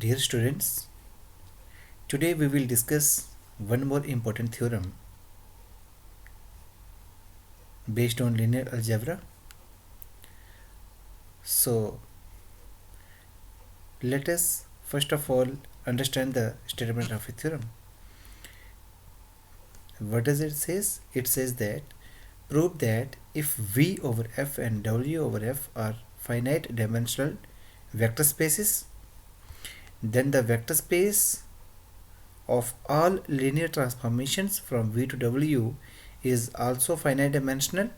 Dear students, today we will discuss one more important theorem based on linear algebra. So, let us first of all understand the statement of a theorem. What does it say? It says that prove that if V over F and W over F are finite dimensional vector spaces, then the vector space of all linear transformations from V to W is also finite dimensional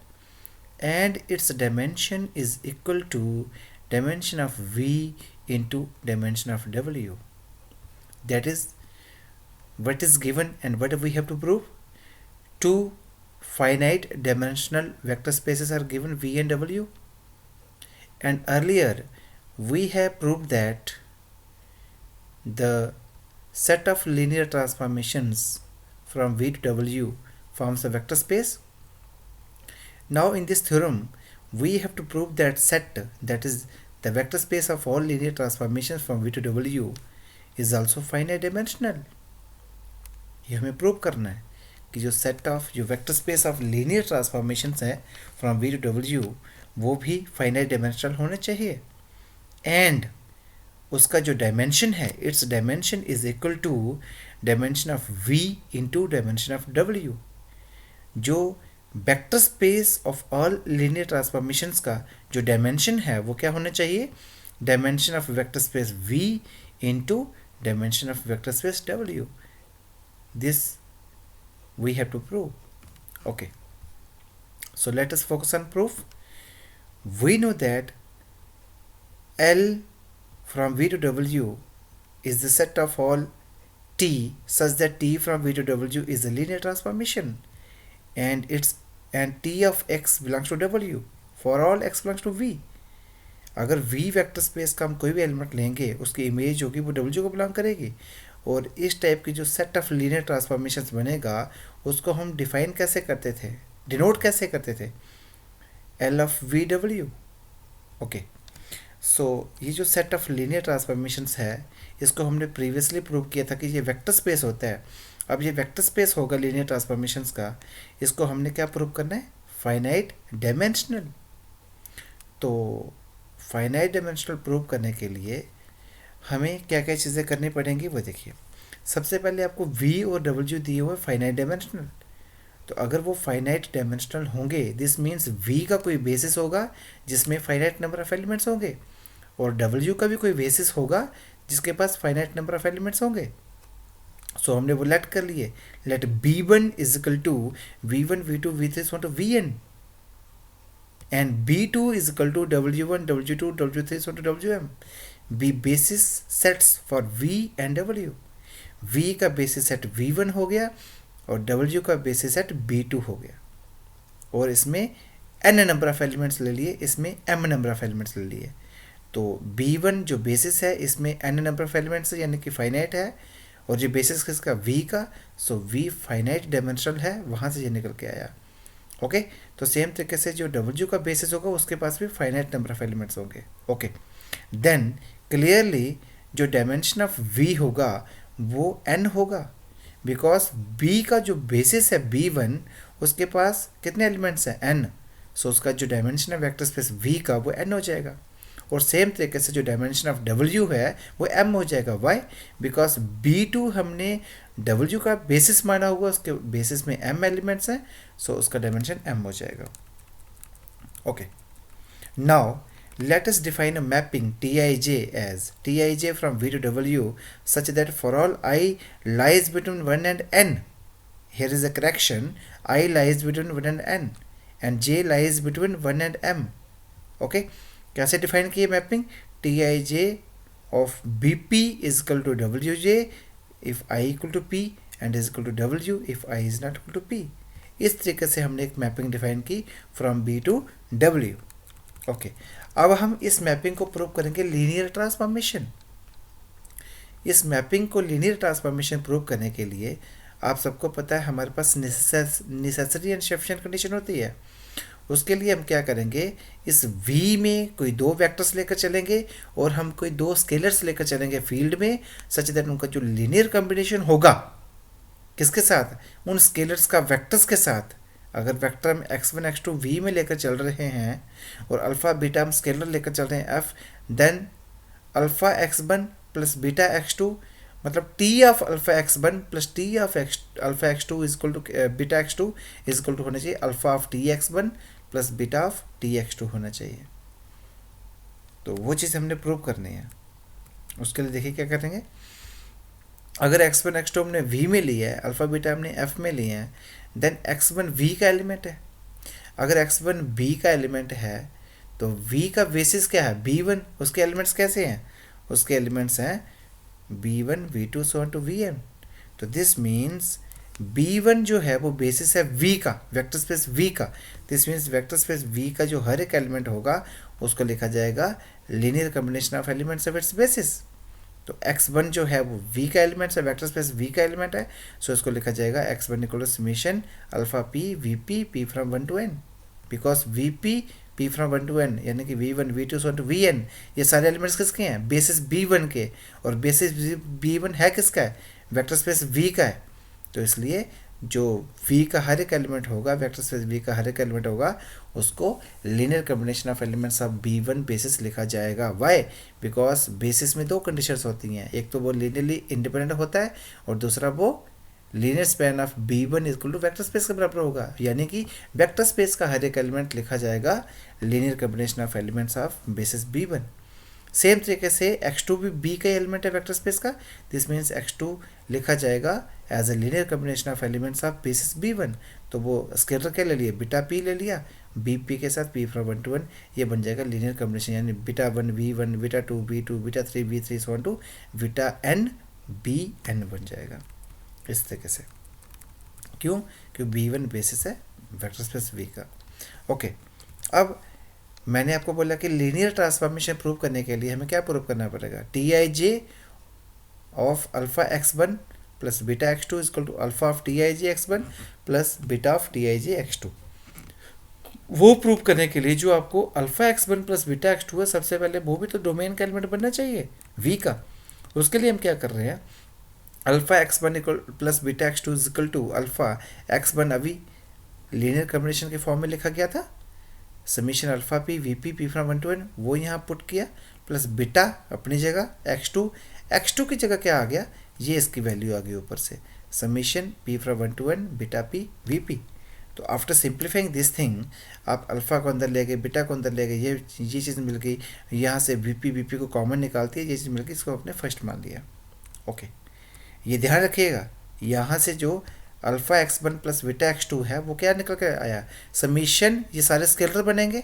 and its dimension is equal to dimension of V into dimension of W. That is what is given and what we have to prove. Two finite dimensional vector spaces are given V and W, and earlier we have proved that the set of linear transformations from V to W forms a vector space. Now in this theorem we have to prove that set, that is the vector space of all linear transformations from V to W, is also finite dimensional. ये हमें prove करना है कि जो set of जो vector space of linear transformations है from V to W वो भी फाइनाइट डायमेंशनल होने चाहिए एंड उसका जो डायमेंशन है its dimension is equal to dimension of V into dimension of W. जो vector space of all linear transformations का जो डायमेंशन है वो क्या होना चाहिए, dimension of vector space V into dimension of vector space W. This we have to prove. Okay, so let us focus on proof. We know that L from V to W is the set of all T such that T from V to W is a linear transformation and T of X belongs to W for all X belongs to V. अगर V vector space का हम कोई भी element लेंगे उसकी image होगी वो W को बिलोंग करेगी और इस टाइप की जो सेट ऑफ लीनियर ट्रांसफॉर्मेशंस बनेगा उसको हम डिफाइन कैसे करते थे, डिनोट कैसे करते थे, L of V W. Okay, so ये जो सेट ऑफ लीनियर ट्रांसफॉर्मेशंस है इसको हमने प्रीवियसली प्रूव किया था कि ये वेक्टर स्पेस होता है. अब ये वेक्टर स्पेस होगा लीनियर ट्रांसफॉर्मेशंस का, इसको हमने क्या प्रूव करना है, फाइनाइट डायमेंशनल. तो फाइनाइट डायमेंशनल प्रूव करने के लिए हमें क्या क्या चीज़ें करनी पड़ेंगी वो देखिए. सबसे पहले आपको V और W दिए हुए फाइनाइट डायमेंशनल, तो अगर वो फाइनाइट डायमेंशनल होंगे दिस मीन्स V का कोई बेसिस होगा जिसमें फाइनाइट नंबर ऑफ एलिमेंट्स होंगे और W का भी कोई बेसिस होगा जिसके पास फाइनाइट नंबर ऑफ एलिमेंट्स होंगे. सो हमने वो लेट कर लिए, let B1 is equal to V1 V2 V3 to Vn and B2 is equal to W1 W2 W3 to Wm. be basis sets for V and W. V का basis set V1 हो गया और W का basis set B2 हो गया और इसमें n number of elements ले लिए, इसमें m नंबर ऑफ एलिमेंट्स ले लिए. तो B1 जो बेसिस है इसमें n नंबर ऑफ एलिमेंट्स यानी कि फाइनाइट है और जो बेसिस किसका V का, सो V फाइनाइट डायमेंशनल है, वहाँ से ये निकल के आया. ओके, तो सेम तरीके से जो W का बेसिस होगा उसके पास भी फाइनाइट नंबर ऑफ एलिमेंट्स होंगे. ओके, देन क्लियरली जो डायमेंशन ऑफ V होगा वो n होगा बिकॉज B का जो बेसिस है B1 उसके पास कितने एलिमेंट्स हैं, n. सो उसका जो डायमेंशन है वेक्टर स्पेस V का वो n हो जाएगा और सेम तरीके से जो डायमेंशन ऑफ W है वो m हो जाएगा. वाई, बिकॉज B2 हमने W का बेसिस माना हुआ, उसके बेसिस में m एलिमेंट्स हैं, सो उसका डायमेंशन m हो जाएगा. Okay, now let us define a mapping Tij as Tij from V to W such that for all I lies between 1 and n. Here is a correction, I lies between 1 and n and j lies between 1 and m. Okay, कैसे define किए mapping, Tij of Bp is equal to Wj if I equal to P and is equal to W if I is not equal to P. इस तरीके से हमने एक mapping define की from B to W. Okay, अब हम इस mapping को प्रूव करेंगे लीनियर ट्रांसफॉर्मेशन. इस मैपिंग को लीनियर ट्रांसफॉर्मेशन प्रूव करने के लिए आप सबको पता है हमारे पास नेसेसरी एंड सफिशिएंट कंडीशन होती है. उसके लिए हम क्या करेंगे, इस V में कोई दो वेक्टर्स लेकर चलेंगे और हम कोई दो स्केलर्स लेकर चलेंगे फील्ड में, सच दैट उनका जो लीनियर कॉम्बिनेशन होगा किसके साथ, उन स्केलर्स का वेक्टर्स के साथ। अगर वेक्टर हम x1 x2 V में लेकर चल रहे हैं और अल्फ़ा बीटा हम स्केलर लेकर चल रहे हैं F, then alpha x1 plus beta x2, मतलब t of alpha x1 plus t of alpha x2 is equal to beta x2 is equal to होना चाहिए alpha of t x1 plus beta of t x2 होना चाहिए। तो वो चीज़ हमने prove करनी है। उसके लिए देखिए क्या करेंगे, अगर x1 x2 हमने V में लिया है, अल्फ़ा बीटा हमने F में लिया है, देन x1 V का एलिमेंट है। अगर x1 V का एलिमेंट है तो V का बेसिस क्या है, B1। उसके एलिमेंट्स कैसे हैं, उसके एलिमेंट्स हैं B1 V2 so on to Vn। तो दिस मीन्स B1 जो है वो बेसिस है V का, वेक्टर स्पेस V का। This means vector space V का जो हर एक एलिमेंट होगा उसको लिखा जाएगा linear combination of elements of its basis. तो x1 जो है वो V का एलिमेंट है, वेक्टर स्पेस V का एलिमेंट है, सो इसको लिखा जाएगा x1 equal to summation alpha p vp p from 1 to n, because vp p from 1 to n यानी कि v1 v2 so to vn, ये सारे एलिमेंट्स किसके हैं, बेसिस b1 के, और बेसिस b1 है किसका है, वेक्टर स्पेस V का है। तो इसलिए जो V का हर एक एलिमेंट होगा, वेक्टर स्पेस V का हर एक एलिमेंट होगा, उसको linear combination of elements of B1 basis लिखा जाएगा। वाई, बिकॉज बेसिस में दो कंडीशंस होती हैं, एक तो वो लीनियरली इंडिपेंडेंट होता है और दूसरा वो linear span of B1 equal to vector space के बराबर होगा, यानी कि वेक्टर स्पेस का हर एक एलिमेंट लिखा जाएगा linear combination of elements of basis B1। Same तरीके से x2 भी B का एलिमेंट है वेक्टर स्पेस का, दिस मीन्स x2 लिखा जाएगा as a linear combination of elements of basis B1। तो वो स्केलर क्या ले लिया, बीटा p ले लिया, bp के साथ p फ्रॉम 1 टू 1, ये बन जाएगा लीनियर कॉम्बिनेशन, यानी beta 1 v1 beta 2 v2 beta 3 v3 so on to beta n bn बन जाएगा इस तरीके से। क्यों, क्योंकि B1 बेसिस है वेक्टर स्पेस V का। ओके, अब मैंने आपको बोला कि लीनियर ट्रांसफॉर्मेशन प्रूव करने के लिए हमें क्या प्रूव करना पड़ेगा, Tij of alpha x1 plus beta x2 equal to alpha of Tij x1 plus beta of Tij x2। वो प्रूव करने के लिए जो आपको alpha x1 plus beta x2 है, सबसे पहले वो भी तो डोमेन का एलिमेंट बनना चाहिए V का। उसके लिए हम क्या कर रहे हैं, alpha x1 equal plus beta x2 equal to alpha x1 अभी लीनियर कॉम्बिनेशन के फॉर्म में लिखा गया था, summation alpha p v p p from 1 to n, वो यहाँ पुट किया, प्लस बीटा अपनी जगह, x2 की जगह क्या आ गया, ये इसकी वैल्यू आ गई ऊपर से, summation p from 1 to n beta p v p. तो आफ्टर सिंप्लीफाइंग दिस थिंग, आप अल्फ़ा को अंदर ले गए, बीटा को अंदर ले गए, ये चीज़ मिल गई, यहाँ से वी पी को कॉमन निकालती है, ये चीज़ मिल गई, इसको आपने फर्स्ट मान लिया। ओके, ये ध्यान रखिएगा, यहाँ से जो alpha x1 plus beta x2 है वो क्या निकल कर आया, समीशन, ये सारे स्केलर बनेंगे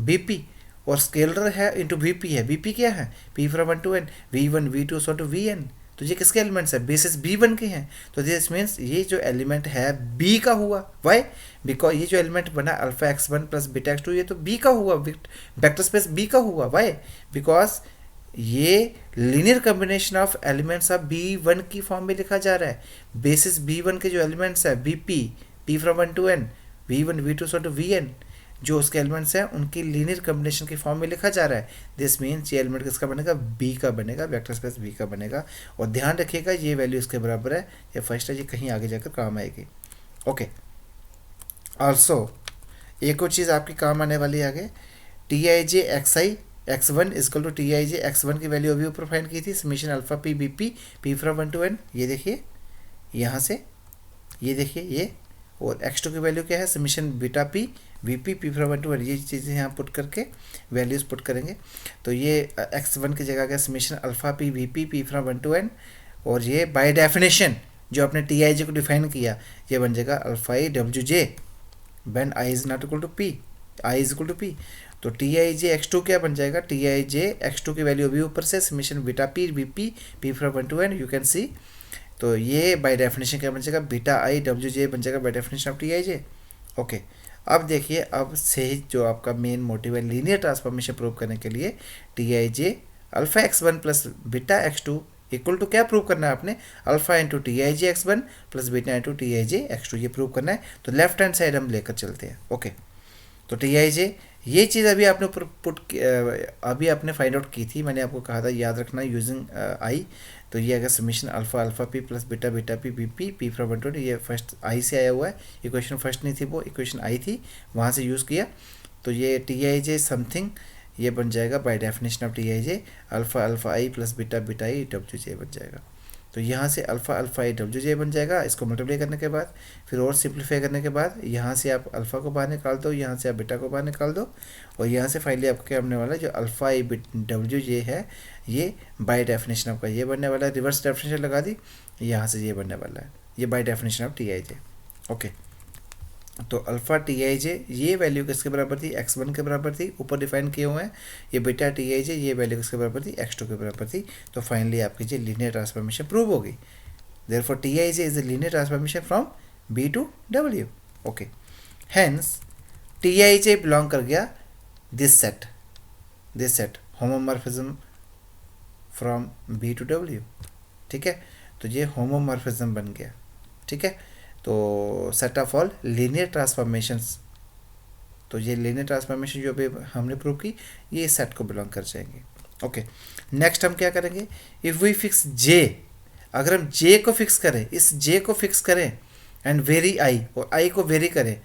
bp, और स्केलर है इंटू bp है, bp क्या है, p from 1 to n v1 v2 so to vn। तो ये किसके एलिमेंट्स है, बेसिस b1 के हैं। तो दिस मीन्स ये जो एलिमेंट है b का हुआ, वाई, बिकॉज ये जो एलिमेंट बना alpha x1 plus beta x2, ये तो b का हुआ, वेक्टर स्पेस b का हुआ। वाई, बिकॉज ये linear combination of elements of B1 की फॉर्म में लिखा जा रहा है, बेसिस B1 के जो एलिमेंट्स है BP P from 1 to n v1 v2 so to vn, जो उसके एलिमेंट्स हैं उनकी लीनियर कॉम्बिनेशन की फॉर्म में लिखा जा रहा है। दिस मीन्स ये एलिमेंट किसका बनेगा, B का बनेगा, वेक्टर स्पेस B का बनेगा। और ध्यान रखिएगा ये वैल्यू इसके बराबर है, ये फर्स्ट है, ये कहीं आगे जाकर काम आएगी। ओके, ऑल्सो एक और चीज़ आपकी काम आने वाली है आगे, Tij xi x1 equal to Tij x1 की वैल्यू अभी ऊपर फाइंड की थी, summation alpha p b p p from 1 to n, ये देखिए यहाँ से, ये देखिए ये, और x2 की वैल्यू क्या है, summation beta p v p p from 1 to n, ये चीज़ें यहाँ पुट करके वैल्यूज़ पुट करेंगे। तो ये x1 की जगह गया summation alpha p v p p from 1 to n, और ये बाय डेफिनेशन जो आपने Tij को डिफाइन किया, ये बन जाएगा अल्फा ई डब्ल्यू j when i is not equal to p, i is equal to p। तो Tij x2 क्या बन जाएगा, Tij x2 की वैल्यू अभी ऊपर से summation beta p v p p from 1 to n, you can see. तो ये बाय डेफिनेशन क्या बन जाएगा, बीटा आई डब्ल्यू जे बन जाएगा by definition of Tij। Okay, अब देखिए, अब से जो आपका मेन मोटिव है लीनियर ट्रांसफॉर्मेशन प्रूव करने के लिए, Tij alpha x1 plus beta x2 equal to क्या प्रूव करना है आपने, alpha into Tij x1 plus beta into Tij x2, ये प्रूव करना है। तो लेफ्ट हैंड साइड हम लेकर चलते हैं। ओके, तो टी आई जे ये चीज़ अभी आपने अभी आपने फाइंड आउट की थी, मैंने आपको कहा था याद रखना यूजिंग आई। तो ये अगर summation alpha alpha P plus beta beta P P P p from 1 to, ये फर्स्ट आई से आया हुआ है, इक्वेशन फर्स्ट नहीं थी, वो इक्वेशन आई थी, वहाँ से यूज़ किया। तो ये टी आई जे समथिंग ये बन जाएगा by definition of T I J alpha alpha I plus beta beta I W j बन जाएगा। तो यहाँ से alpha alpha I W j बन जाएगा, इसको मल्टीप्लाई करने के बाद फिर और सिंप्लीफाई करने के बाद यहाँ से आप अल्फ़ा को बाहर निकाल दो, यहाँ से आप बीटा को बाहर निकाल दो, और यहाँ से फाइनली आपको क्या बनने वाला है, जो अल्फ़ा आई डब्ल्यू जे है ये बाय डेफिनेशन आपका ये बनने वाला है, रिवर्स डेफिनेशन लगा दी, यहाँ से ये बनने वाला है, ये bye definition of T I J. Okay, तो अल्फ़ा टी आई जे ये वैल्यू किसके बराबर थी, x1 के बराबर थी, ऊपर डिफाइन किए हुए हैं। ये बीटा टी आई जे ये वैल्यू किसके बराबर थी, x2 के बराबर थी। तो फाइनली आपकी जो लीनियर ट्रांसफॉर्मेशन प्रूव होगी। Therefore T I J is the linear transformation from B to W। Okay, hence T I J belong कर गया this set homomorphism from B to W। ठीक है, तो ये होमोमॉर्फिज्म बन गया। ठीक है, तो set of all linear transformations, तो ये लीनियर ट्रांसफॉर्मेशन जो अभी हमने प्रूव की ये इस सेट को बिलोंग कर जाएंगे। ओके, नेक्स्ट हम क्या करेंगे, इफ़ वी फिक्स जे, अगर हम जे को फिक्स करें, इस जे को फिक्स करें एंड वेरी आई, और आई को वेरी करें,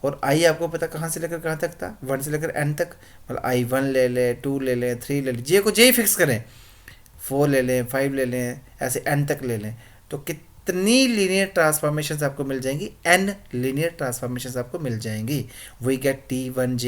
और आई आपको पता कहाँ से लेकर कहाँ तक था, 1 से लेकर n तक, मतलब आई 1 ले लें, 2 ले लें, 3 ले लें, जे को जे ही फिक्स करें, 4 ले लें, 5 ले लें, ऐसे n तक ले लें, तो कितनी लीनियर ट्रांसफॉर्मेशंस आपको मिल जाएंगी, n लीनियर ट्रांसफॉर्मेशंस आपको मिल जाएंगी। We get T1J,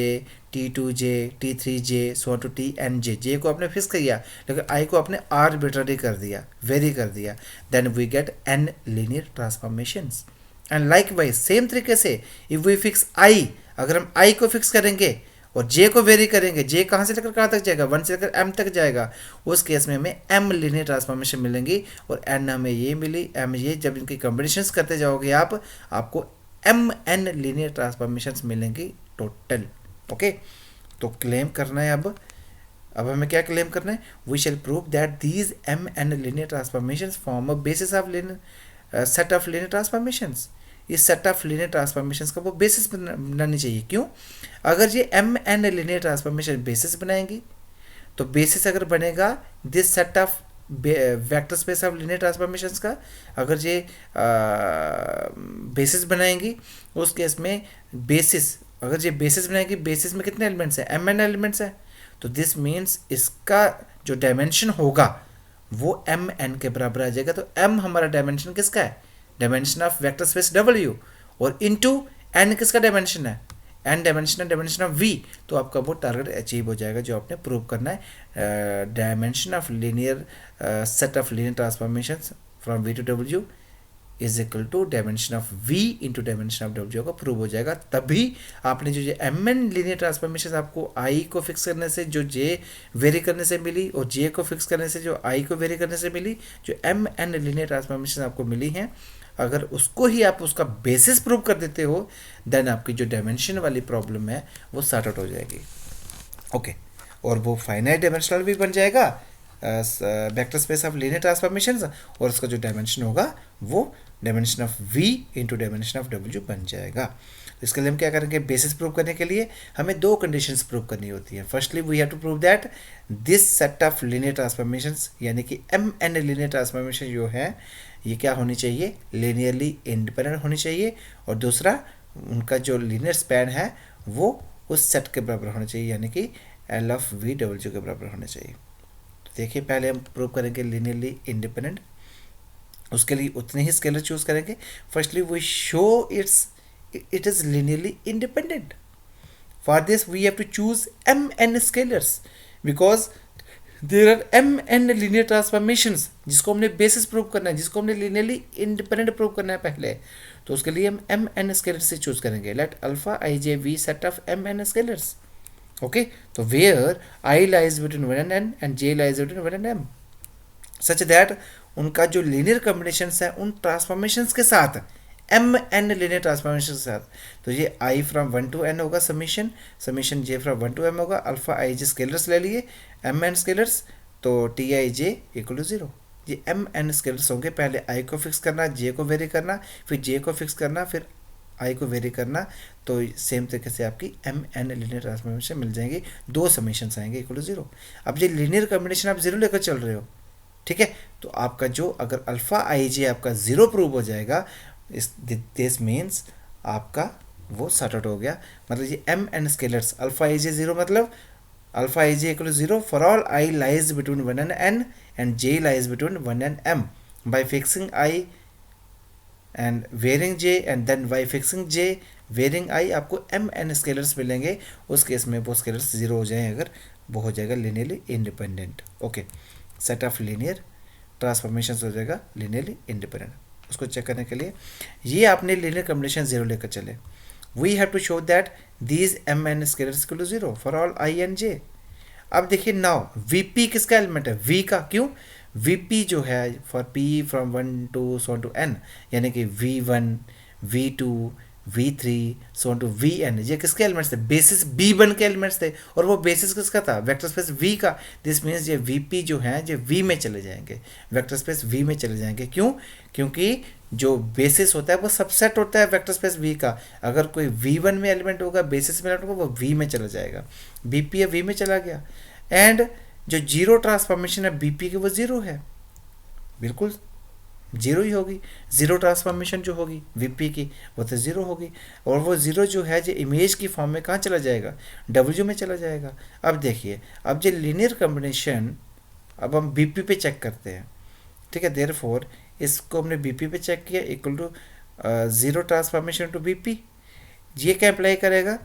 T2J, T3J, so to Tnj। J को आपने फिक्स किया, लेकिन आई को आपने आर्बिट्ररी कर दिया, वेरी कर दिया, then we get n linear transformations. And likewise same तरीके से इफ वी फिक्स आई, अगर हम आई को फिक्स करेंगे और जे को वेरी करेंगे, जे कहाँ से लेकर कहाँ तक जाएगा, 1 से लेकर m तक जाएगा, उस केस में हमें m लीनियर ट्रांसफॉर्मेशन मिलेंगी, और n हमें ये मिली, m ये, जब इनकी कॉम्बिनेशंस करते जाओगे आप, आपको mn लीनियर ट्रांसफॉर्मेशंस मिलेंगी टोटल। ओके, तो क्लेम करना है अब हमें क्या क्लेम करना है, we shall prove that these mn linear transformations form a basis of linear set of linear transformations. इस सेट ऑफ लीनियर ट्रांसफॉर्मेशंस का वो बेसिस बनानी चाहिए। क्यों, अगर ये mn लीनियर ट्रांसफॉर्मेशन बेसिस बनाएंगी, तो बेसिस अगर बनेगा this set of vector space of linear transformations का, अगर ये बेसिस बनाएंगी, उस केस में बेसिस, अगर ये बेसिस बनाएंगी, बेसिस में कितने एलिमेंट्स हैं, mn एलिमेंट्स हैं, तो दिस मीन्स इसका जो डायमेंशन होगा वो mn के बराबर आ जाएगा। तो m हमारा डायमेंशन किसका है, dimension of vector space W, और इनटू n किसका डायमेंशन है, n डायमेंशन ऑफ V। तो आपका वो टारगेट अचीव हो जाएगा जो आपने प्रूव करना है। Dimension of linear set of linear transformations from V to W is equal to dimension of V into dimension of W का प्रूव हो जाएगा। तभी आपने जो ये mn लीनियर ट्रांसफॉर्मेशन आपको I को फिक्स करने से जो J वेरी करने से मिली, और J को फिक्स करने से जो I को वेरी करने से मिली, जो mn लीनियर ट्रांसफॉर्मेशन आपको मिली हैं, अगर उसको ही आप उसका बेसिस प्रूव कर देते हो, देन आपकी जो डायमेंशन वाली प्रॉब्लम है वो सॉर्ट आउट हो जाएगी। ओके, और वो फाइनाइट डायमेंशनल भी बन जाएगा vector space of linear transformations, और उसका जो डायमेंशन होगा वो dimension of V into dimension of W बन जाएगा। इसके लिए हम क्या करेंगे, बेसिस प्रूव करने के लिए हमें 2 कंडीशंस प्रूव करनी होती हैं। Firstly we have to prove that this set of linear transformations, यानी कि mn लीनियर ट्रांसफॉर्मेशन जो है ये क्या होनी चाहिए, लीनियरली इंडिपेंडेंट होनी चाहिए, और दूसरा उनका जो लीनियर स्पैन है वो उस सेट के बराबर होना चाहिए, यानी कि L ऑफ V W के बराबर होना चाहिए। तो देखिए, पहले हम प्रूव करेंगे लीनियरली इंडिपेंडेंट, उसके लिए उतने ही स्केलर चूज करेंगे। Firstly we show it is linearly independent. For this we have to choose mn scalars because there are mn linear transformations जिसको हमने बेसिस प्रूव करना है, जिसको हमने linearly independent प्रूव करना है पहले, तो उसके लिए हम mn scalars से चूज करेंगे। Let alpha ij v set of mn scalars. Okay, तो where I lies between 1 and n and j lies between 1 and m such that उनका जो लीनियर कॉम्बिनेशंस है उन ट्रांसफॉर्मेशंस के साथ mn लीनियर ट्रांसफॉर्मेशन के साथ, तो ये I फ्रॉम 1 to n होगा summation j from 1 to m होगा, अल्फा आई जे स्केलर्स ले लिए, mn स्केलर्स, तो t I j equal to 0। ये mn स्केलर्स होंगे, पहले I को फिक्स करना, j को वेरी करना, फिर j को फिक्स करना, फिर I को वेरी करना, तो सेम तरीके से आपकी एम एन लीनियर ट्रांसफॉर्मेशन मिल जाएंगे, 2 समीशंस आएंगे इक्वल टू 0। अब ये लीनियर कॉम्बिनेशन आप 0 लेकर चल रहे हो, ठीक है, तो आपका जो अगर अल्फ़ा आई जे आपका 0 प्रूव हो जाएगा, इस दिस मीन्स आपका वो सॉर्ट आउट हो गया। मतलब ये m N scalars alpha i j 0 मतलब alpha i j equal to 0 for all i lies between 1 and n and j lies between 1 and m by fixing I and varying j and then by fixing j varying I आपको m n scalars मिलेंगे। उस case में वो scalars 0 हो जाएं अगर वो हो जाएगा linearly independent. Okay, set of linear transformation हो जाएगा लीनियरली इंडिपेंडेंट। उसको चेक करने के लिए ये आपने लीनियर कॉम्बिनेशन 0 लेकर चले, we have to show that these M N scalars equal to 0 for all I and J. अब देखिए नाउ वीपी किसका एलिमेंट है, वी का। क्यों, वीपी जो है for P from 1 to so to N, यानी कि v1 v2 v3 so to vn, ये किसके एलिमेंट्स थे, बेसिस b1 के एलिमेंट्स थे, और वो बेसिस किसका था, वेक्टर स्पेस v का। दिस मीन्स ये वीपी जो है ये v में चले जाएंगे, वेक्टर स्पेस v में चले जाएंगे। क्यों, क्योंकि जो बेसिस होता है वो सबसेट होता है वेक्टर स्पेस v का। अगर कोई v1 में एलिमेंट होगा, बेसिस में एलिमेंट होगा, वो v में चला जाएगा। bp है v में चला गया, एंड जो जीरो ट्रांसफॉर्मेशन है bp की वो 0 है, बिल्कुल 0 ही होगी। जीरो ट्रांसफॉर्मेशन जो होगी वीपी की वो तो 0 होगी, और वो 0 जो है जो इमेज की फॉर्म में कहाँ चला जाएगा, w में चला जाएगा। अब देखिए, अब जो लीनियर कॉम्बिनेशन अब हम बीपी पे चेक करते हैं, ठीक है। देयरफॉर इसको हमने बीपी पे चेक किया equal to 0 transformation to b p. ये क्या अप्लाई करेगा,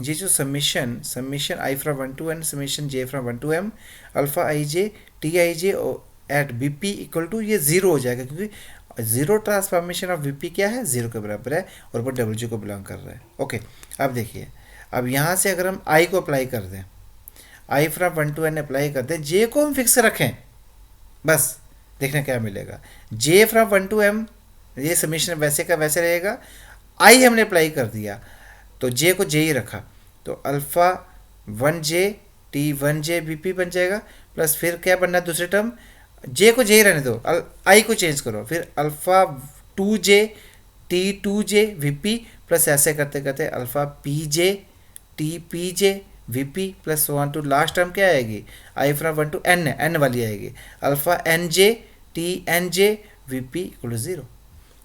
ये जो summation i from 1 to n summation j from 1 to m alpha i j t I j at b P equal to ये 0 हो जाएगा, क्योंकि 0 ट्रांसफॉर्मेशन ऑफ वीपी क्या है, 0 के बराबर है, और वो डब्ल्यू को बिलोंग कर रहा है। ओके, अब देखिए, अब यहाँ से अगर हम आई को अप्लाई कर दें, आई फ्रॉम 1 टू एन अप्लाई कर दें, जे को हम फिक्स रखें, बस देखना क्या मिलेगा। जे फ्रॉम 1 टू एम ये समीशन वैसे का वैसे रहेगा, आई हमने अप्लाई कर दिया तो जे को जे ही रखा, तो alpha 1j T 1j BP बन जाएगा, प्लस फिर क्या बनना है दूसरे टर्म, जे को जे ही रहने दो, आई को चेंज करो, फिर alpha 2j T 2j VP, plus ऐसे करते करते alpha pj t pj v p plus 1 to last term क्या आएगी, i from 1 to n, n वाली आएगी, alpha nj t nj v p equal to 0।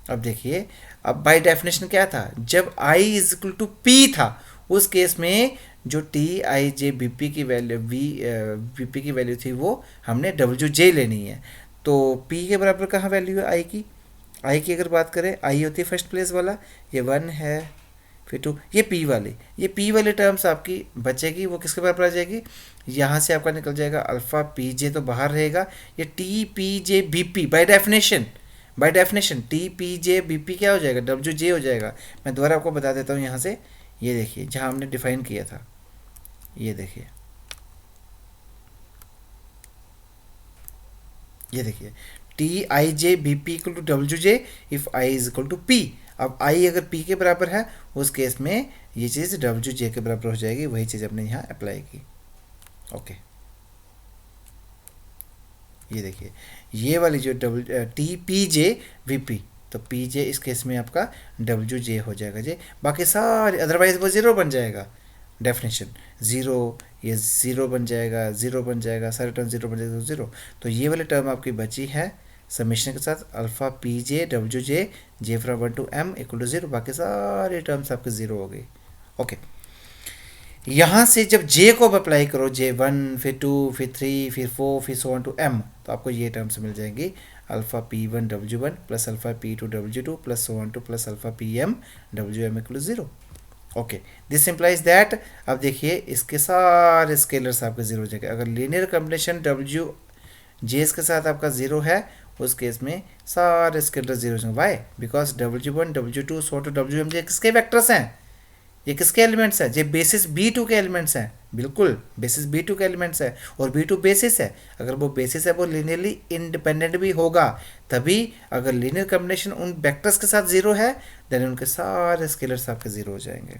अब देखिए, अब बाय डेफिनेशन क्या था, जब i is equal to p था, उस केस में जो टी आई जे बी पी की वैल्यू बी पी की वैल्यू थी वो हमने डब्ल्यू जे लेनी है। तो p के बराबर कहाँ वैल्यू है i की, i की अगर बात करें, i होती है फर्स्ट प्लेस वाला, ये 1 है, फिर 2, ये p वाली टर्म्स आपकी बचेगी, वो किसके बराबर आ जाएगी, यहाँ से आपका निकल जाएगा अल्फ़ा पी जे तो बाहर रहेगा, ये t p j b p by definition t p j b p क्या हो जाएगा, डब्ल्यू जे हो जाएगा। मैं दोबारा आपको बता देता हूँ, यहाँ से ये देखिए जहाँ हमने डिफाइन किया था, ये देखिए t I j b P equal to डब्ल्यू j if i is equal to p. अब आई अगर पी के बराबर है, उस केस में ये चीज़ डब्ल्यू जे के बराबर हो जाएगी, वही चीज़ हमने यहाँ अप्लाई की। ओके, ये देखिए ये वाली जो T p J we p, तो पी जे इस केस में आपका डब्ल्यू जे हो जाएगा जे, बाकी सारे अदरवाइज वो 0 बन जाएगा, डेफिनेशन 0, ये 0 बन जाएगा, 0 बन जाएगा, सारे टर्म 0 बन जाएगा, 0। तो ये वाली टर्म आपकी बची है समीशन के साथ अल्फ़ा पी जे डब्ल्यू j j from 1 to m equal to 0, बाकी सारे टर्म्स आपके 0 हो गई। ओके, यहाँ से जब j को अब अप्लाई करो, j1 फिर 2 फिर 3 फिर 4 फिर सो ऑन टू m, तो आपको ये टर्म्स मिल जाएंगी, alpha p1 w1 plus alpha p2 w2 plus so on two plus alpha pm wm equal 0। Okay, this implies that, अब देखिए इसके सारे स्केलर्स आपके 0 हो जाएंगे। अगर लीनियर कॉम्बिनेशन w j's के साथ आपका 0 है, उस केस में सारे स्केलर 0 हो जाएंगे। Why, because w1 w2 so to wm j किसके वेक्टर्स हैं, ये किसके एलिमेंट्स हैं, ये बेसिस b2 के एलिमेंट्स हैं, बिल्कुल बेसिस b2 के एलिमेंट्स है, और b2 बेसिस है। अगर वो बेसिस है वो लीनियरली इंडिपेंडेंट भी होगा, तभी अगर लीनियर कॉम्बिनेशन उन वेक्टर्स के साथ 0 है, देन उनके सारे स्केलर्स आपके 0 हो जाएंगे।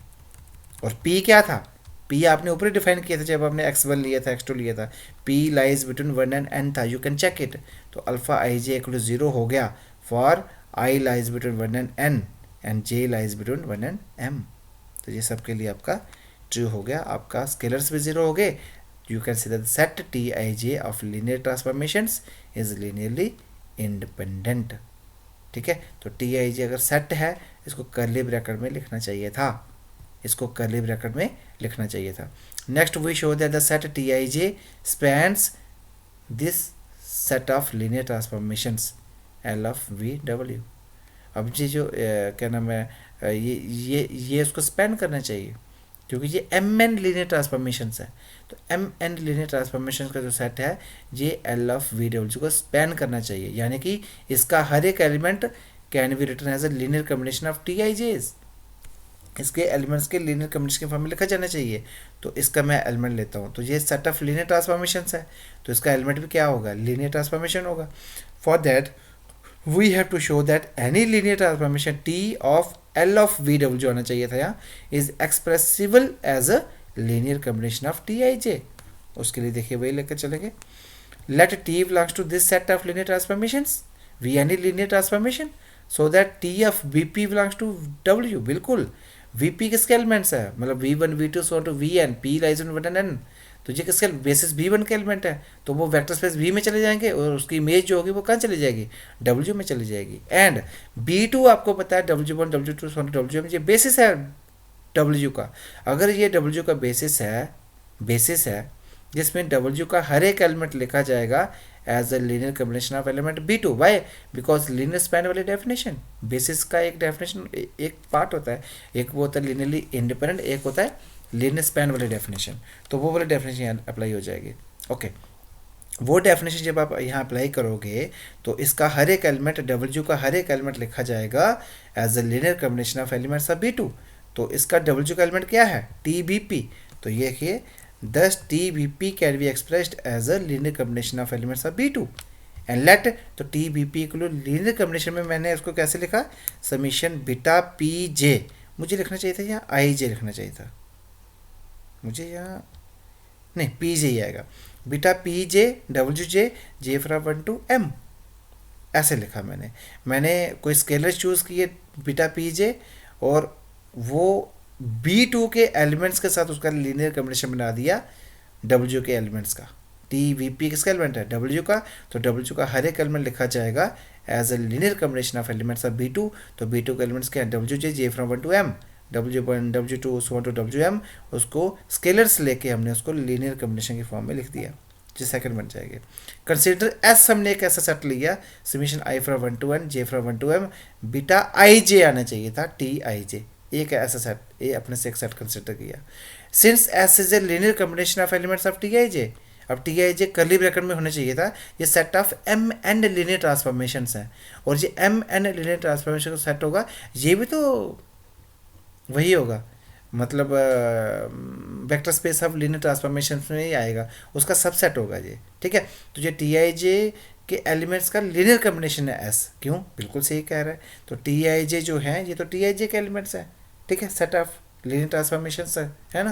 और p क्या था, p आपने ऊपर ही डिफाइन किया था जब आपने x1 लिया था, x2 लिया था, p lies between 1 and n था, यू कैन चेक इट। तो alpha i j equal to 0 हो गया for i lies between 1 and n and j lies between 1 and m। तो ये सबके लिए आपका ट्रू हो गया, आपका स्केलर्स भी ज़ीरो हो गए। You can see that set t I J of linear transformations is linearly independent. ठीक है, तो टी आई जे अगर सेट है, इसको कर्ली ब्रैकेट में लिखना चाहिए था, इसको कर्ली ब्रैकेट में लिखना चाहिए था। Next we show that the set t I j spans this set of linear transformations l of we डब्ल्यू। अब ये जो क्या नाम है, ये उसको स्पैन करना चाहिए, क्योंकि ये एम एन लीनियर ट्रांसफॉर्मेशंस है। तो एम एन लीनियर ट्रांसफॉर्मेशन का जो सेट है ये एल ऑफ वी डब्ल्यू को स्पैन करना चाहिए, यानी कि इसका हर एक element can be written as a linear combination of T I J's. इसके एलिमेंट्स के लीनियर कॉम्बिनेशन के फॉर्म में लिखा जाना चाहिए। तो इसका मैं एलिमेंट लेता हूँ, तो ये सेट ऑफ लीनियर ट्रांसफॉर्मेशन है, तो इसका एलिमेंट भी क्या होगा, लीनियर ट्रांसफॉर्मेशन होगा। For that we have to show that any linear transformation T of L of VW जो आना चाहिए था यहाँ is expressible as a linear combination of TIJ। उसके लिए देखिए वही लेकर चलेंगे। Let T belongs to this set of linear transformations, V any linear transformation, so that T of VP belongs to W। बिल्कुल VP किसके एलिमेंट्स है, मतलब V1 V2 so to Vn, P lies on 1 and n। तो ये किसके basis V1 के element है, तो वो वेक्टर स्पेस V में चले जाएंगे और उसकी इमेज जो होगी वो कहाँ चली जाएगी, W में चली जाएगी। एंड B2 आपको पता है W1 W2 so to W में ये बेसिस है W का। अगर ये W का बेसिस है जिसमें W का हर एक एलिमेंट लिखा जाएगा as a linear combination of element B2। Why, because linear span वाली डेफिनेशन, बेसिस का एक डेफिनेशन एक पार्ट होता है, एक वो होता है लीनियरली इंडिपेंडेंट, एक होता है लीनियर स्पैन वाली डेफिनेशन। तो वो वाली डेफिनेशन यहाँ अप्लाई हो जाएगी। ओके, वो डेफिनेशन जब आप यहाँ अप्लाई करोगे तो इसका हर एक एलिमेंट W का हर एक एलिमेंट लिखा जाएगा as a linear combination of elements of B2। तो इसका W का एलिमेंट क्या है, TBP। तो ये देखिए thus TBP can be expressed as a linear combination of elements of B2 and let, तो TBP इक्वल लीनियर कॉम्बिनेशन में मैंने इसको कैसे लिखा, समीशन बीटा PJ, मुझे लिखना चाहिए था यहाँ IJ लिखना चाहिए था, मुझे यहाँ नहीं PJ ही आएगा, beta PJ WJ J from 1 to M ऐसे लिखा मैंने कोई स्केलर चूज़ किए बीटा PJ और वो B2 के एलिमेंट्स के साथ उसका लीनियर कॉम्बिनेशन बना दिया W के एलिमेंट्स का। TVP किसका एलिमेंट है, W का, तो W का हर एक एलिमेंट लिखा जाएगा as a linear combination of elements of B2। तो B2 के एलिमेंट्स क्या है, WJ J from 1 to M, W1 W2 so on to WM, उसको स्केलर्स लेके हमने उसको लीनियर कॉम्बिनेशन की फॉर्म में लिख दिया, जो सेकंड बन जाएगी। कंसीडर S, हमने एक ऐसा सेट लिया summation I from 1 to N J from 1 to M, beta IJ आना चाहिए था TIJ, एक ऐसा सेट, ये अपने से एक सेट कंसिडर किया। Since S is a linear combination of elements of TIJ, अब TIJ कर्ली ब्रैकेट में होना चाहिए था, ये set of MN linear transformations हैं, और ये MN लीनियर ट्रांसफॉर्मेशन का सेट होगा, ये भी तो वही होगा, मतलब vector space of linear transformation में ही आएगा, उसका सबसेट होगा ये। ठीक है, तो ये TIJ के एलिमेंट्स का लीनियर कॉम्बिनेशन है S, क्यों, बिल्कुल सही कह रहा है। तो TIJ जो है ये तो TIJ के एलिमेंट्स हैं, ठीक है, सेट ऑफ लीनियर ट्रांसफॉर्मेशन है ना।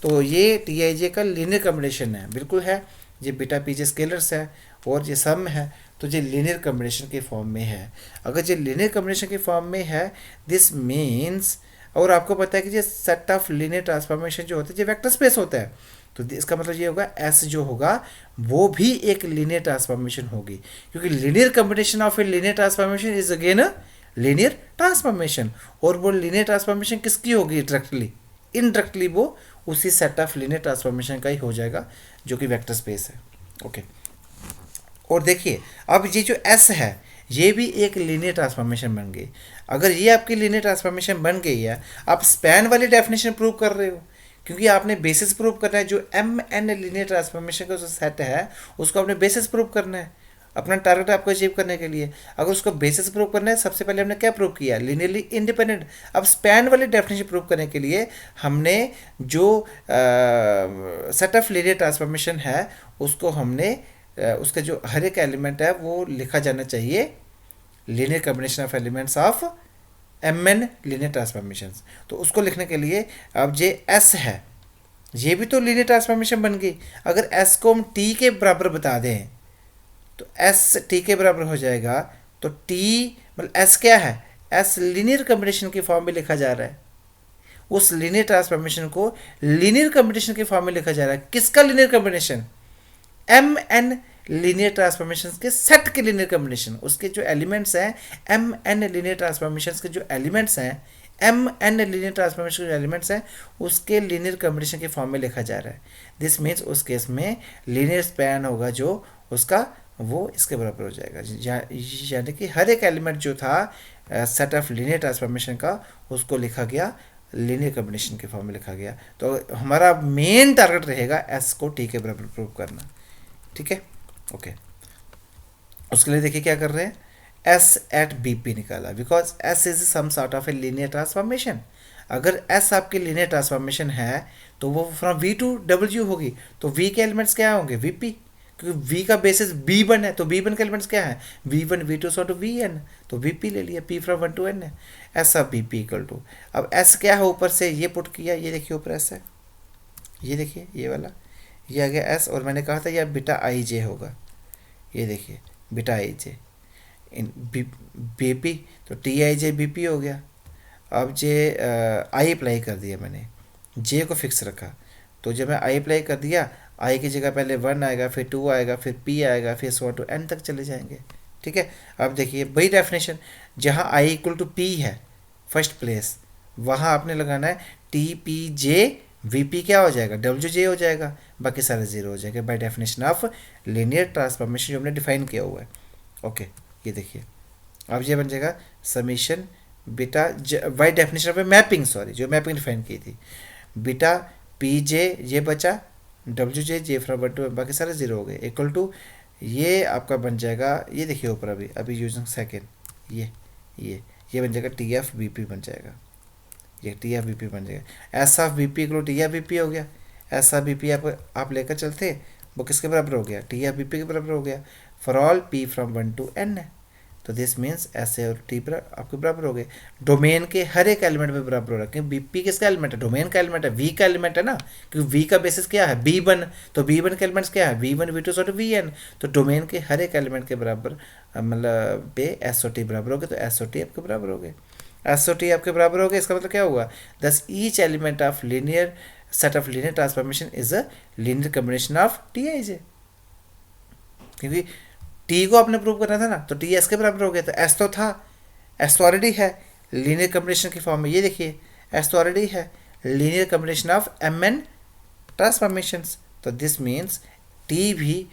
तो ये TIJ का लीनियर कॉम्बिनेशन है, बिल्कुल है, ये बीटा PJ स्केलर्स है और ये सम है, तो ये लीनियर कॉम्बिनेशन के फॉर्म में है। अगर ये लीनियर कॉम्बिनेशन के फॉर्म में है दिस मीन्स, और आपको पता है कि ये सेट ऑफ लीनियर ट्रांसफॉर्मेशन जो होता है ये वेक्टर स्पेस होता है, तो इसका मतलब ये होगा S जो होगा वो भी एक लीनियर ट्रांसफॉर्मेशन होगी, क्योंकि linear combination of a linear transformation is again a linear transformation, और वो लीनियर ट्रांसफॉर्मेशन किसकी होगी, डायरेक्टली इनडायरेक्टली वो उसी सेट ऑफ लीनियर ट्रांसफॉर्मेशन का ही हो जाएगा जो कि वेक्टर स्पेस है। ओके, और देखिए अब ये जो S है ये भी एक लीनियर ट्रांसफॉर्मेशन बन गई। अगर ये आपकी लीनियर ट्रांसफॉर्मेशन बन गई है, आप स्पैन वाली डेफिनेशन प्रूव कर रहे हो, क्योंकि आपने बेसिस प्रूव करना है, जो MN लीनियर ट्रांसफॉर्मेशन का जो सेट है उसको आपने बेसिस प्रूव करना है, अपना टारगेट आपको अचीव करने के लिए। अगर उसको बेसिस प्रूव करना है, सबसे पहले हमने क्या प्रूव किया, लीनियरली इंडिपेंडेंट। अब स्पैन वाली डेफिनेशन प्रूव करने के लिए हमने जो सेट ऑफ लीनियर ट्रांसफॉर्मेशन है उसको हमने उसका जो हर एक एलिमेंट है वो लिखा जाना चाहिए linear combination of elements of MN linear transformations. तो उसको लिखने के लिए अब ये S है, ये भी तो लीनियर ट्रांसफॉर्मेशन बन गई। अगर S को हम T के बराबर बता दें तो S T के बराबर हो जाएगा, तो T मतलब S क्या है, S लीनियर कॉम्बिनेशन की फॉर्म में लिखा जा रहा है, उस लीनियर ट्रांसफॉर्मेशन को लीनियर कॉम्बिनेशन के फॉर्म में लिखा जा रहा है। किसका linear combination? M N linear transformation के सेट के लीनियर कॉम्बिनेशन, उसके जो एलिमेंट्स हैं, एम एन लीनियर ट्रांसफॉर्मेशन के जो एलिमेंट्स हैं, एम एन लीनियर ट्रांसफॉर्मेशन के जो एलिमेंट्स हैं, उसके लीनियर कॉम्बिनेशन के फॉर्म में लिखा जा रहा है। दिस मीन्स उस केस में लीनियर स्पैन होगा जो उसका, वो इसके बराबर हो जाएगा। यानी कि हर एक एलिमेंट जो था सेट ऑफ लीनियर ट्रांसफॉर्मेशन का, उसको लिखा गया लीनियर कॉम्बिनेशन के फॉर्म में लिखा गया। तो हमारा मेन टारगेट रहेगा एस को टी के बराबर प्रूव करना। ठीक है, ओके। उसके लिए देखिए क्या कर रहे हैं, एस एट बी पी निकाला, because s is some sort of a linear transformation. अगर एस आपकी लीनियर ट्रांसफॉर्मेशन है तो वो फ्रॉम वी टू डब्ल्यू होगी। तो वी के एलिमेंट्स क्या होंगे? वी पी, क्योंकि वी का बेसिस बी वन है, तो बी वन के एलिमेंट्स क्या है? We one we two so to V N, तो वी पी ले लिया, P from one to N है। S of B P equal to, अब एस क्या है ऊपर से ये पुट किया, ये देखिए ऊपर एस है, ये देखिए ये वाला, ये आ गया एस, और मैंने कहा था यह बीटा आई जे होगा, ये देखिए beta i j in b p, तो टी आई जे बी पी हो गया। अब जे आई अप्लाई कर दिया मैंने, जे को फिक्स रखा, तो जब मैं आई अप्लाई कर दिया, आई की जगह पहले वन आएगा, फिर टू आएगा, फिर पी आएगा, फिर सो टू एन तक चले जाएंगे। ठीक है, अब देखिए वही डेफिनेशन, जहाँ आई इक्वल टू पी है फर्स्ट प्लेस, वहाँ आपने लगाना है टी पी जे वी पी, क्या हो जाएगा? डब्ल्यू जे हो जाएगा, बाकी सारे जीरो हो जाएंगे bye definition of linear transformation जो हमने डिफाइन किया हुआ है। ओके, ये देखिए अब ये बन जाएगा summation beta by definition of mapping, sorry जो मैपिंग डिफाइन की थी, बीटा पी जे ये बचा, W j j from one to, बाकी सारे जीरो हो गए, इक्वल टू ये आपका बन जाएगा, ये देखिए ऊपर अभी यूजिंग सेकेंड, ये बन जाएगा टी एफ बी पी बन जाएगा, ये टी एफ बी पी बन जाएगा। S of B P equal t f b p हो गया। एस ऑफ बी पी आप लेकर चलते, वो किसके बराबर हो गया? टी एफ बी पी के बराबर हो गया for all p from one to N है। तो दिस मीन्स एस ए और टी पर आपके बराबर हो गए, डोमेन के हर एक एलिमेंट में बराबर हो रहा है, क्योंकि बीपी किसका एलिमेंट है? डोमेन का एलिमेंट है, वी का एलिमेंट है ना, क्योंकि वी का बेसिस क्या है? बी वन, तो बी वन के एलिमेंट्स क्या है? We one we two so to V N, तो डोमेन के हर एक एलिमेंट के बराबर मतलब पे एस ओ टी बराबर हो गए, तो एस ओ टी आपके बराबर हो गए, एस ओ टी आपके बराबर हो गए। इसका मतलब क्या हुआ? Thus each element of linear set of linear transformation is a linear combination of T I J, क्योंकि टी को आपने प्रूव करना था ना, तो टी एस के बराबर हो गया, तो एस तो था, एस तो ऑलरेडी है लीनियर कॉम्बिनेशन की फॉर्म में, ये देखिए एस तो ऑलरेडी है linear combination of M N transformations, तो दिस मीन्स टी भी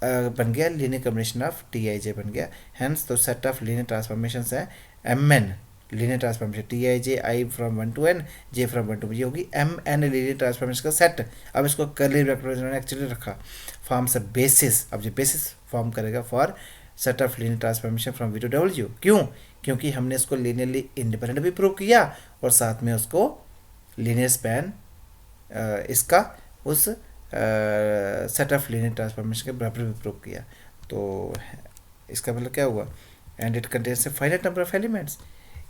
बन गया linear combination of T I J बन गया। हेंस तो सेट ऑफ लीनियर ट्रांसफॉर्मेशंस है M N linear transformation, T I J I from one to N, J from one to, ये होगी एम एन लीनियर ट्रांसफॉर्मेशन का सेट। अब इसको कर्ली ब्रैकेट में एक्चुअली रखा, फॉर्म्स अ बेसिस, अब जो बेसिस फॉर्म करेगा for set of linear transformation from v to डब्ल्यू। क्यों? क्योंकि हमने इसको लीनियरली इंडिपेंडेंट भी प्रूव किया, और साथ में उसको लीनियर स्पैन इसका उस सेट ऑफ लीनियर ट्रांसफॉर्मेशन के बराबर भी प्रूव किया। तो इसका मतलब क्या हुआ? And it contains a finite number of elements,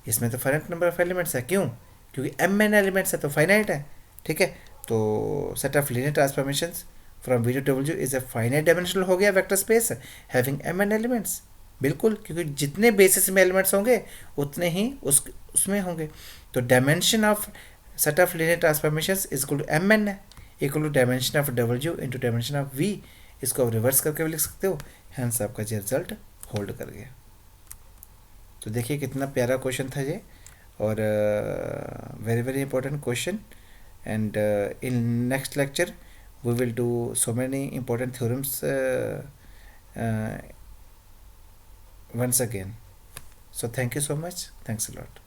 इसमें तो फाइनाइट नंबर ऑफ एलिमेंट्स है, क्यों? क्योंकि एम एन एलिमेंट्स है तो फाइनाइट है। ठीक है, तो set of linear transformations from v to डब्ल्यू इज ए फाइनाइट डायमेंशनल हो गया vector space having m n elements, बिल्कुल, क्योंकि जितने बेसिस में एलिमेंट्स होंगे उतने ही उसमें होंगे। तो dimension of set of linear transformations is equal to M N है, equal to dimension of W into dimension of V, इसको आप रिवर्स करके भी लिख सकते हो, हैंस आपका जो रिजल्ट होल्ड कर गया। तो देखिए कितना प्यारा क्वेश्चन था ये, और very very important question. And in next lecture we will do so many important theorems once again. So thank you so much, thanks a lot.